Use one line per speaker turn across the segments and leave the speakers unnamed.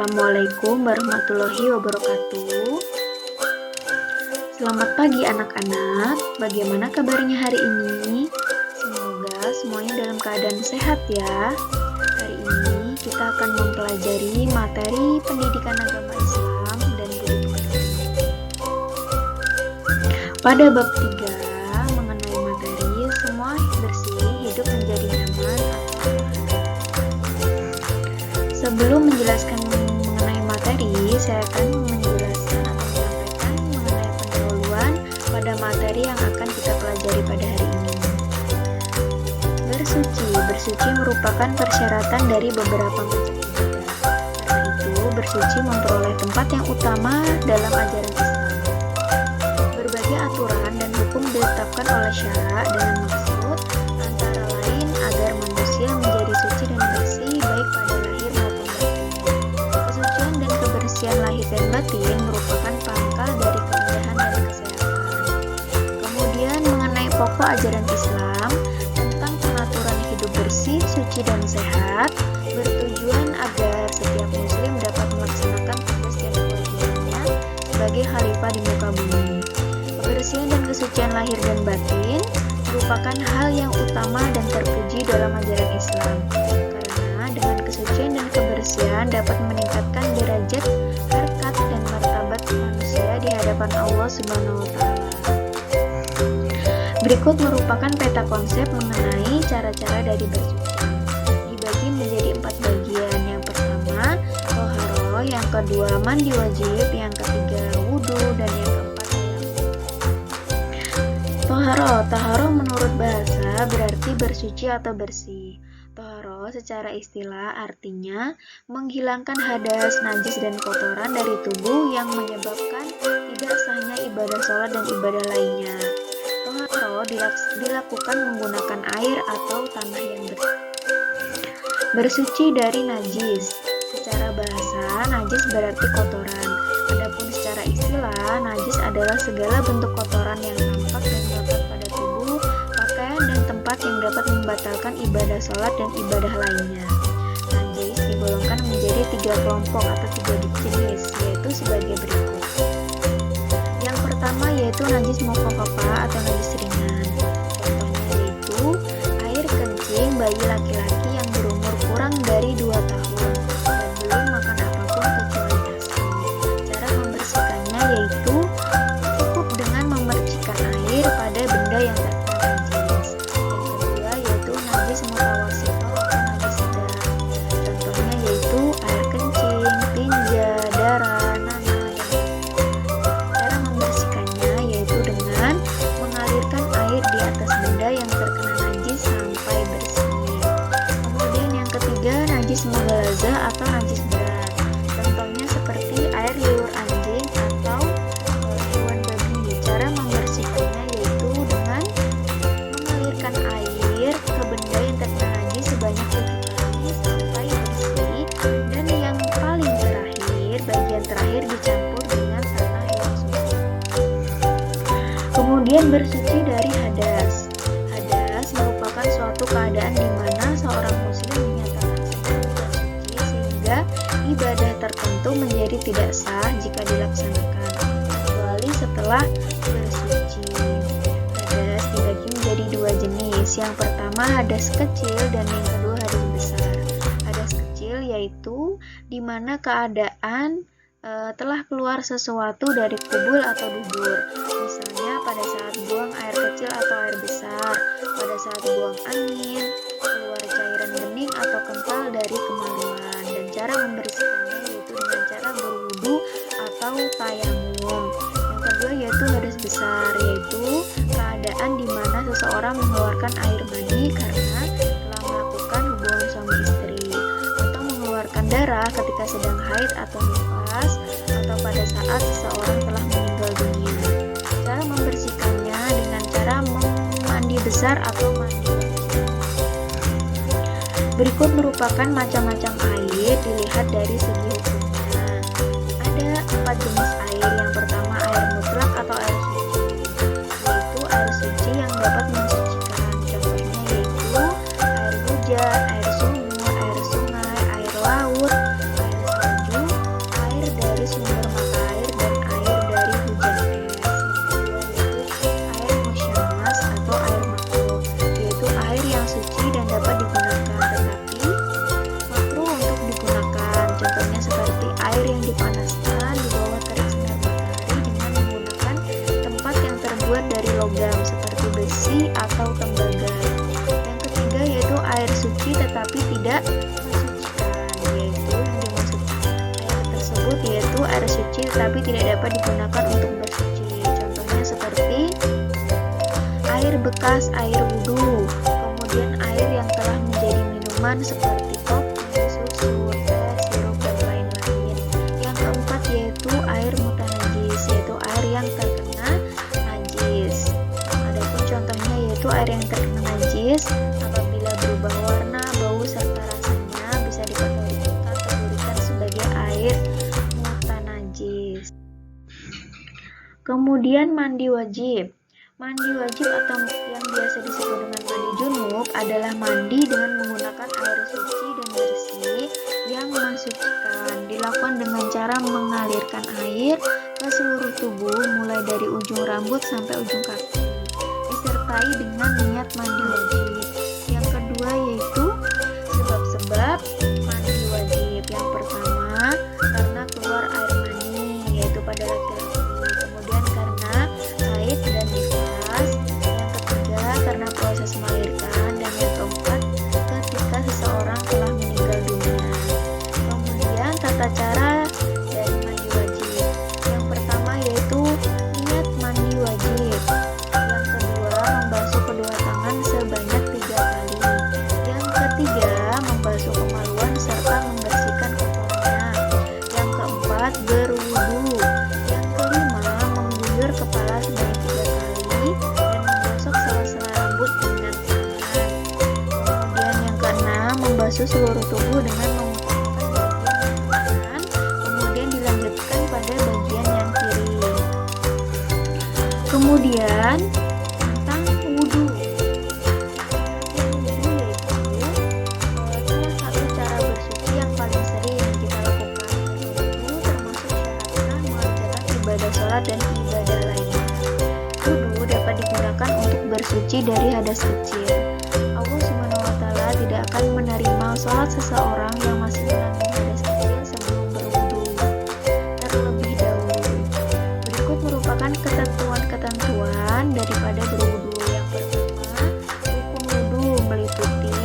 Assalamualaikum warahmatullahi wabarakatuh. Selamat pagi anak-anak, bagaimana kabarnya hari ini? Semoga semuanya dalam keadaan sehat ya. Hari ini kita akan mempelajari materi pendidikan agama Islam dan budaya. Pada bab 3 mengenai materi semua bersih hidup menjadi nyaman. Sebelum menjelaskan mengenai materi, saya akan menjelaskan atau menyampaikan mengenai pendahuluan pada materi yang akan kita pelajari pada hari ini. Bersuci merupakan persyaratan dari beberapa macam ibadah. Karena itu, bersuci memperoleh tempat yang utama dalam ajaran Islam. Berbagai aturan dan hukum ditetapkan oleh syara dengan maksud antara lain agar manusia menjadi suci dan bersih baik pada lahir maupun batin. Kesucian dan kebersihan lahir dan batin merupakan pangkal dari keindahan dan kesehatan. Kemudian mengenai pokok ajaran Islam tentang pengaturan hidup bersih, suci dan sehat, bertujuan agar setiap muslim dapat melaksanakan tugas dan kewajibannya sebagai khalifah di muka bumi. Kebersihan dan kesucian lahir dan batin merupakan hal yang utama dan terpuji dalam ajaran Islam, karena dengan kesucian dan kebersihan dapat meningkatkan derajat, harkat, dan martabat manusia di hadapan Allah Subhanahu wa Ta'ala. Berikut merupakan peta konsep mengenai cara-cara dari bersuci. Dibagi menjadi 4 bagian. Yang pertama, toharo, yang kedua, mandi wajib, yang ketiga, wudhu, dan yang keempat, Toharo menurut bahasa berarti bersuci atau bersih. Toharo secara istilah artinya menghilangkan hadas, najis, dan kotoran dari tubuh yang menyebabkan tidak sahnya ibadah sholat dan ibadah lainnya. Toharo dilakukan menggunakan air atau tanah yang bersih. Bersuci dari najis. Secara bahasa, najis berarti kotoran. Adapun secara istilah, najis adalah segala bentuk kotoran yang nampak dan melekat pada tubuh, pakaian, dan tempat yang dapat membatalkan ibadah sholat dan ibadah lainnya. Najis digolongkan menjadi 3 kelompok atau 3 jenis, yaitu sebagai berikut. Yang pertama yaitu najis mukhafafa atau najis ringan. Contohnya yaitu air kencing bayi laki-laki yang berumur kurang dari 2 tahun dan belum makan apapun kecuali ASI. Cara membersihkannya yaitu cukup dengan memercikkan air pada benda yang terkena najis. Yang kedua yaitu najis mutawasito atau najis sedang. Contohnya yaitu air kencing, tinja, darah, nanah, dan cara membersihkannya yaitu dengan mengalirkan air di atas benda yang terkena najis sampai bersih. Kemudian yang ketiga, najis mughalaza atau najis berat. Contohnya seperti air liur anjing atau hewan babi. Cara membersihkannya yaitu dengan mengalirkan air ke benda yang terkena najis sebanyak 7 kali sampai bersih. Dan yang paling terakhir, bagian terakhir dicampur dengan tanah yang suci. Kemudian bersuci dari hadas. Hadas merupakan suatu keadaan di mana seorang muslim menyatakan sedang tidak suci sehingga ibadah tertentu menjadi tidak sah jika dilaksanakan, kecuali setelah bersuci. Hadas dibagi menjadi 2 jenis. Yang pertama hadas kecil dan yang kedua hadas besar. Hadas kecil yaitu di mana keadaan telah keluar sesuatu dari kubul atau dubur. Misalnya pada saat buang air kecil atau air besar, pada saat buang angin, keluar cairan bening atau kental dari kemaluan. Dan cara membersihkannya yaitu dengan cara berwudu atau tayamum. Yang kedua yaitu hadas besar, yaitu keadaan di mana seseorang mengeluarkan air mani karena telah melakukan hubungan suami istri, atau mengeluarkan darah ketika sedang haid atau nifas, atau pada saat seseorang telah meninggal dunia. Cara membersihkannya dengan cara mandi besar atau mandi wajib. Berikut merupakan macam-macam air dilihat dari segi hukumnya. Ada 4 jenis air. Yang pertama air mutlak atau air suci, yaitu air suci yang dapat mensucikan. Contohnya yaitu air hujan, air sumur, air sungai, air laut, air salju, suci tetapi tidak mensucikan, yaitu yang dimaksud ayat tersebut yaitu air suci tetapi tidak dapat digunakan untuk bersuci. Contohnya seperti air bekas air wudhu, kemudian air yang telah menjadi minuman seperti kopi, susu, teh, sirup, dan lain-lain. Yang keempat yaitu air mutanajis, yaitu air yang terkena najis. Adapun contohnya yaitu air yang terkena najis apabila berubah warna, bau, serta rasanya bisa dikategorikan sebagai air mutanajis. Kemudian mandi wajib. Mandi wajib atau yang biasa disebut dengan mandi junub adalah mandi dengan menggunakan air suci dan bersih yang mensucikan. Dilakukan dengan cara mengalirkan air ke seluruh tubuh mulai dari ujung rambut sampai ujung kaki, disertai dengan niat mandi wajib. Yang kedua yaitu sebab-sebab mandi wajib. Yang pertama karena keluar air mani, yaitu pada laki-laki. Kemudian karena haid dan nifas. Yang ketiga karena proses melahirkan. Dan yang keempat ketika seseorang telah meninggal dunia. Kemudian tata cara dari mandi wajib. Yang pertama yaitu niat mandi wajib. Yang kedua membasuh kedua tangan sebanyak 3 kali. Yang ketiga membasuh kemaluan serta membersihkan kotorannya. Yang keempat berwudu. Yang kelima mengguyur kepala sebanyak 3 kali dan menggosok sela-sela rambut dengan tangan. Kemudian yang keenam membasuh seluruh tubuh dengan mengutamakan bagian kanan, kemudian dilanjutkan pada bagian yang kiri. Kemudian tentang wudhu. Wudhu yaitu salah satu cara bersuci yang paling sering kita lakukan. Wudhu termasuk syarat mengerjakan ibadah sholat dan ibadah lainnya. Wudhu dapat digunakan untuk bersuci dari hadas kecil. Allah SWT tidak akan menerima sholat seseorang yang masih menanggung hadas kecil sebelum berwudhu terlebih dahulu. Berikut merupakan ketentuan-ketentuan daripada berwudhu. Yang pertama, rukun wudhu meliputi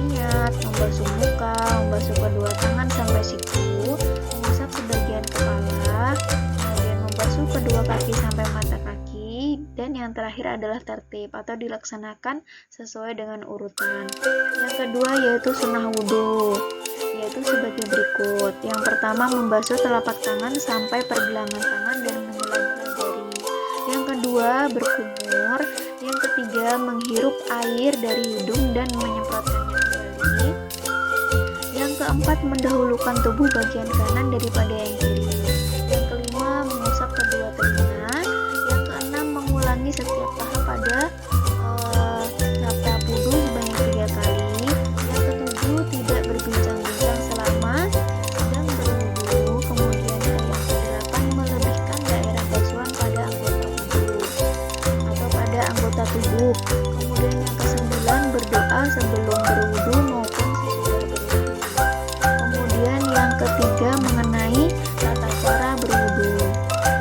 niat, membasuh muka, membasuh kedua tangan sampai siku, mengusap sebagian kepala, kemudian membasuh kedua kaki sampai mata kaki, dan yang terakhir adalah tertib atau dilaksanakan sesuai dengan urutan. Yang kedua yaitu sunnah wudhu, yaitu sebagai berikut. Yang pertama membasuh telapak tangan sampai pergelangan tangan dan menyelam-nyelam jari. Yang kedua berkumur. Yang ketiga menghirup air dari hidung dan menyemprotkannya kembali. Yang keempat mendahulukan tubuh bagian kanan daripada yang kiri. Yang kelima mengusap kedua telinga. Yang keenam mengulangi setiap tahap pada tahap wudhu sebanyak 3 kali. Yang ketujuh tidak berbincang-bincang selama sedang berwudhu. Kemudian yang kedelapan melebihkan daerah basuhan pada anggota wudhu atau pada anggota tubuh. Kemudian yang kesembilan berdoa sebelum berwudhu maupun sesudah berwudhu. Kemudian yang ketiga mengenai tata cara berwudhu,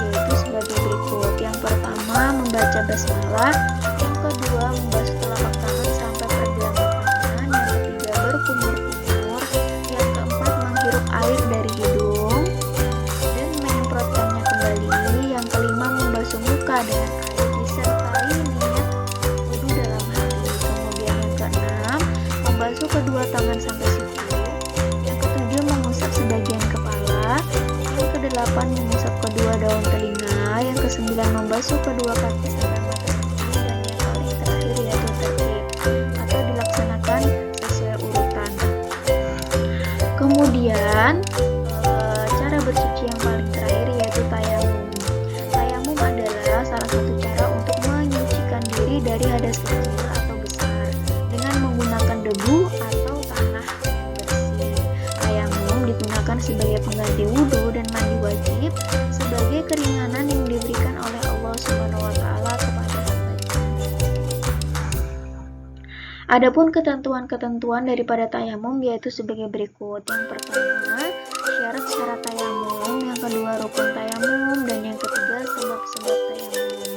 yaitu sebagai berikut. Yang pertama membaca basmalah. Yang kedua membasuh telapak tangan sampai pergelangan tangan. Yang ketiga berkumur-kumur. Yang keempat menghirup air dari hidung dan menyemprotkannya kembali. Yang kelima membasuh muka dengan air disertai niat wudhu dalam hati. Kemudian yang keenam membasuh kedua tangan sampai siku. Yang ketujuh mengusap sebagian kepala. Yang kedelapan mengusap kedua daun telinga. Yang kesembilan membasuh kedua kaki sampai mata kaki. Dan yang paling terakhir yaitu tertib atau dilaksanakan sesuai urutan. Kemudian cara bersuci yang paling terakhir yaitu tayamum. Tayamum adalah salah satu cara untuk menyucikan diri dari hadas kecil atau besar dengan menggunakan debu atau tanah yang bersih. Tayamum digunakan sebagai pengganti wudhu dan mandi wajib sebagai keringanan yang diberikan oleh Allah SWT kepada hambanya. Adapun ketentuan-ketentuan daripada tayamum yaitu sebagai berikut. Yang pertama, syarat-syarat tayamum. Yang kedua, rukun tayamum. Dan yang ketiga, sebab-sebab tayamum.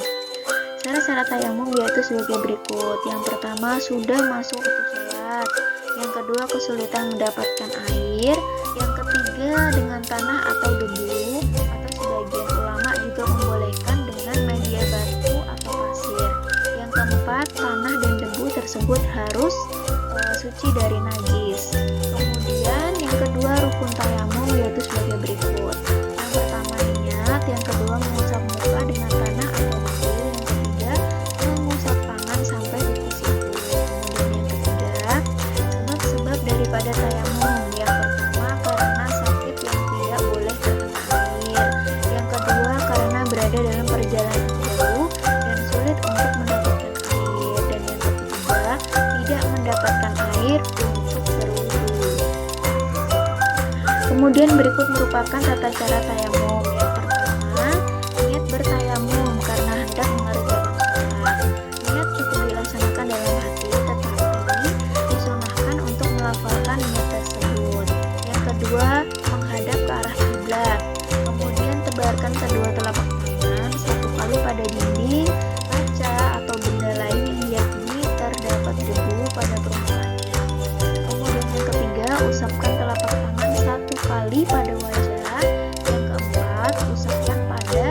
Syarat-syarat tayamum yaitu sebagai berikut. Yang pertama, sudah masuk waktu sholat. kedua, kesulitan mendapatkan air. Yang ketiga, dengan tanah atau debu, atau sebagian ulama juga membolehkan dengan media batu atau pasir. Yang keempat, tanah dan debu tersebut harus suci dari najis. Kemudian yang kedua, rukun tayamum yaitu sebagai berikut. Yang pertama, niat. Yang kedua, mengusap muka dengan tanah atau debu. Yang ketiga, mengusap tangan sampai siku-siku. Kemudian yang ketiga, sebab-sebab daripada tayamum. Yang pertama, karena sakit yang tidak boleh terkena air. Yang kedua, karena berada dalam perjalanan jauh dan sulit untuk mendapatkan air. Dan yang ketiga, tidak mendapatkan air untuk berwudu. Kemudian berikut merupakan tata cara tayamum. Yang pertama, niat bertayamum karena hendak mengerjakan sholat. Niat cukup dilaksanakan dalam hati, tetapi disunahkan untuk melafalkan niat tersebut. Yang kedua, menghadap ke arah kiblat. Kemudian tebarkan kedua telapak tangan satu kali pada dinding, kaca, atau benda lain yang diyakini terdapat debu pada permukaannya. Kemudian yang ketiga, usapkan telapak tangan satu kali pada wajah. Yang keempat, usapkan pada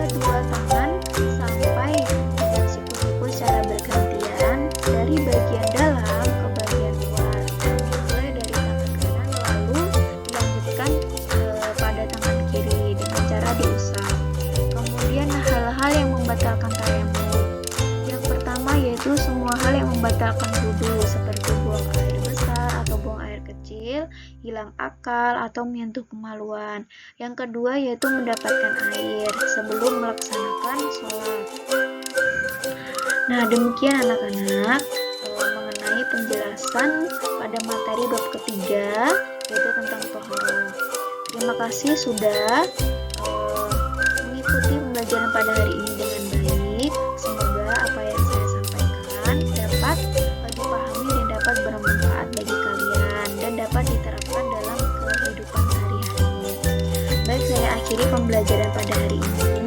kedua tangan sampai dengan siku-siku secara bergantian dari bagian dalam ke bagian luar. Mulai dari tangan kanan lalu dilanjutkan pada tangan kiri dengan cara diusap. Kemudian hal-hal yang membatalkan tayamum. Yang pertama yaitu semua hal yang membatalkan wudu seperti buang air besar atau buang air kecil, hilang akal atau menyentuh kemaluan. Yang kedua yaitu mendapatkan air sebelum melaksanakan sholat. Nah, demikian anak-anak mengenai penjelasan pada materi bab ketiga yaitu tentang toharoh. Terima kasih sudah mengikuti pembelajaran pada hari ini dengan baik. Semoga apa yang saya sampaikan dapat dipahami dan dapat bermanfaat bagi kalian dan dapat diterapkan dalam kehidupan sehari-hari. Baik, saya akhiri pembelajaran pada hari ini.